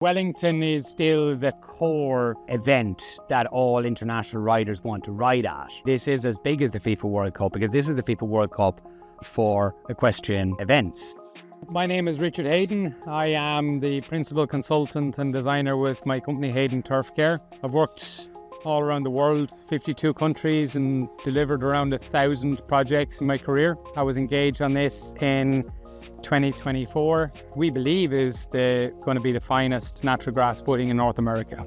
Wellington is still the core event that all international riders want to ride at. This is as big as the FIFA World Cup because this is the FIFA World Cup for equestrian events. My name is Richard Hayden. I am the principal consultant and designer with my company Hayden Turfcare. I've worked all around the world, 52 countries, and delivered around 1,000 projects in my career. I was engaged on this in 2024, we believe is going to be the finest natural grass footing in North America.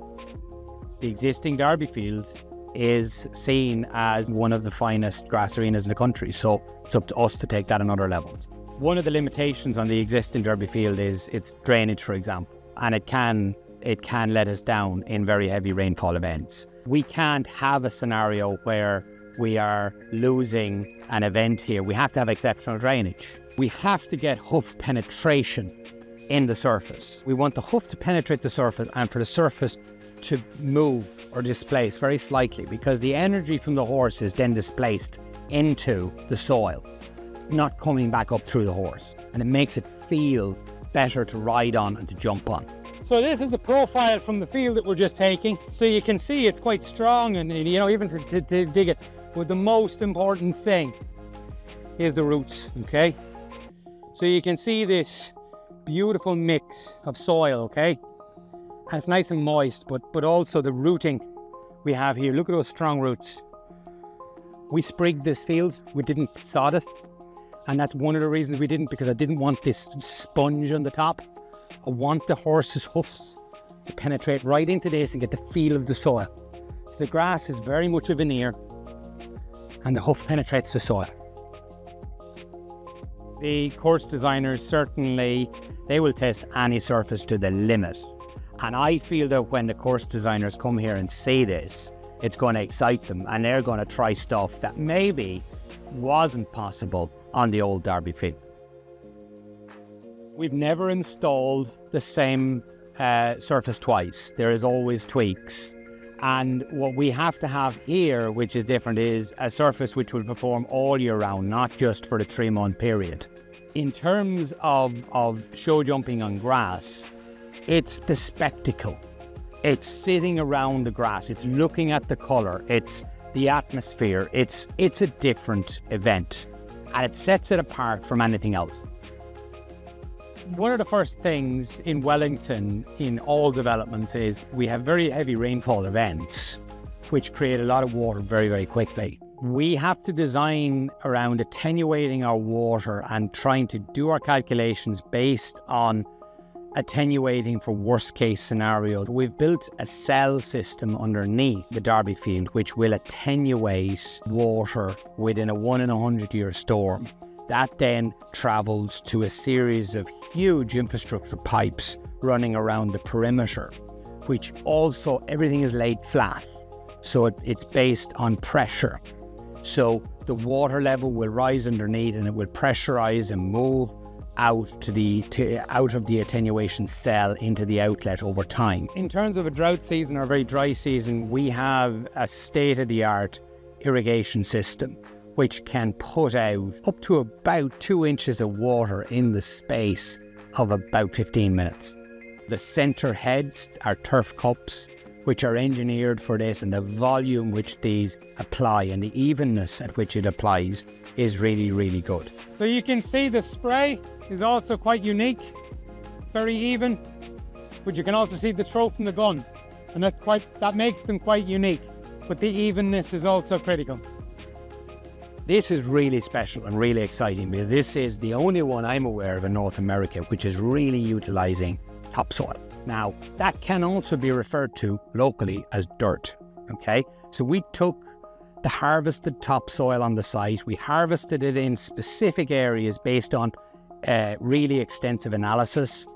The existing Derby field is seen as one of the finest grass arenas in the country, so it's up to us to take that another level. One of the limitations on the existing Derby field is its drainage, for example, and it can let us down in very heavy rainfall events. We can't have a scenario where we are losing an event here. We have to have exceptional drainage. We have to get hoof penetration in the surface. We want the hoof to penetrate the surface and for the surface to move or displace very slightly, because the energy from the horse is then displaced into the soil, not coming back up through the horse. And it makes it feel better to ride on and to jump on. So this is a profile from the field that we're just taking. So you can see it's quite strong and even to dig it. But the most important thing is the roots, okay? So you can see this beautiful mix of soil, okay? And it's nice and moist, but also the rooting we have here. Look at those strong roots. We sprigged this field, we didn't sod it. And that's one of the reasons we didn't, because I didn't want this sponge on the top. I want the horse's hoofs to penetrate right into this and get the feel of the soil. So the grass is very much a veneer and the hoof penetrates the soil. The course designers, certainly, they will test any surface to the limit. And I feel that when the course designers come here and say this, it's going to excite them and they're going to try stuff that maybe wasn't possible on the old Derby field. We've never installed the same surface twice. There is always tweaks. And what we have to have here, which is different, is a surface which will perform all year round, not just for the 3-month period. In terms of show jumping on grass, it's the spectacle. It's sitting around the grass, it's looking at the colour, it's the atmosphere, it's a different event. And it sets it apart from anything else. One of the first things in Wellington in all developments is we have very heavy rainfall events which create a lot of water very, very quickly. We have to design around attenuating our water and trying to do our calculations based on attenuating for worst case scenarios. We've built a cell system underneath the Derby field which will attenuate water within a 1 in 100 year storm. That then travels to a series of huge infrastructure pipes running around the perimeter, which also everything is laid flat. So it's based on pressure. So the water level will rise underneath and it will pressurize and move out out of the attenuation cell into the outlet over time. In terms of a drought season or a very dry season, we have a state-of-the-art irrigation system which can put out up to about 2 inches of water in the space of about 15 minutes. The centre heads are turf cups, which are engineered for this, and the volume which these apply and the evenness at which it applies is really, really good. So you can see the spray is also quite unique, very even, but you can also see the throw from the gun, and that makes them quite unique, but the evenness is also critical. This is really special and really exciting because this is the only one I'm aware of in North America which is really utilising topsoil. Now, that can also be referred to locally as dirt, okay? So we took the harvested topsoil on the site, we harvested it in specific areas based on really extensive analysis,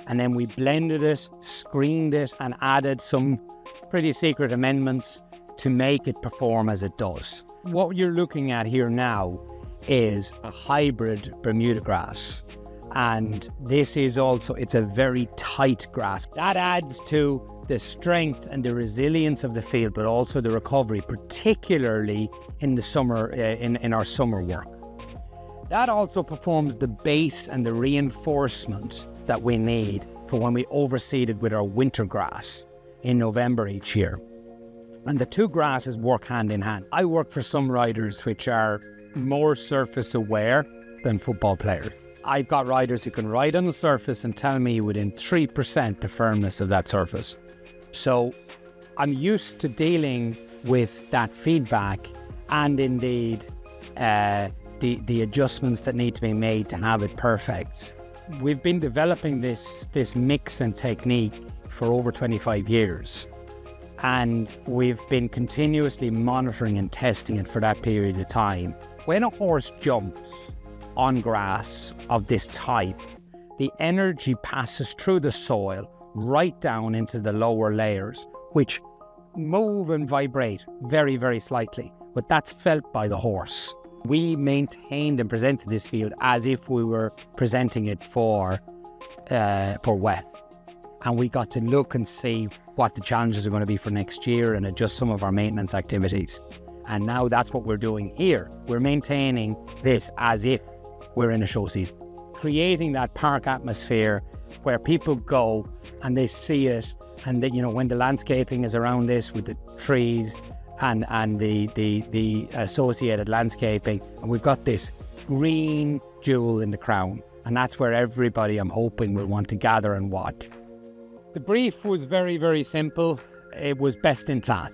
and then we blended it, screened it, and added some pretty secret amendments to make it perform as it does. What you're looking at here now is a hybrid Bermuda grass. And this is also, it's a very tight grass. That adds to the strength and the resilience of the field, but also the recovery, particularly in the summer, in our summer work. That also performs the base and the reinforcement that we need for when we overseeded with our winter grass in November each year. And the two grasses work hand in hand. I work for some riders which are more surface aware than football players. I've got riders who can ride on the surface and tell me within 3% the firmness of that surface. So I'm used to dealing with that feedback and indeed the adjustments that need to be made to have it perfect. We've been developing this mix and technique for over 25 years. And we've been continuously monitoring and testing it for that period of time. When a horse jumps on grass of this type, the energy passes through the soil right down into the lower layers, which move and vibrate very, very slightly, but that's felt by the horse. We maintained and presented this field as if we were presenting it for wet. And we got to look and see what the challenges are going to be for next year and adjust some of our maintenance activities. And now that's what we're doing here. We're maintaining this as if we're in a show season, creating that park atmosphere where people go and they see it, and that, you know, when the landscaping is around this with the trees and the associated landscaping, and we've got this green jewel in the crown, and that's where everybody, I'm hoping, will want to gather and watch. The brief was very, very simple. It was best in class.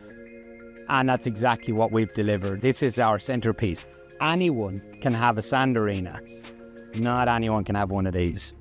And that's exactly what we've delivered. This is our centerpiece. Anyone can have a sand arena. Not anyone can have one of these.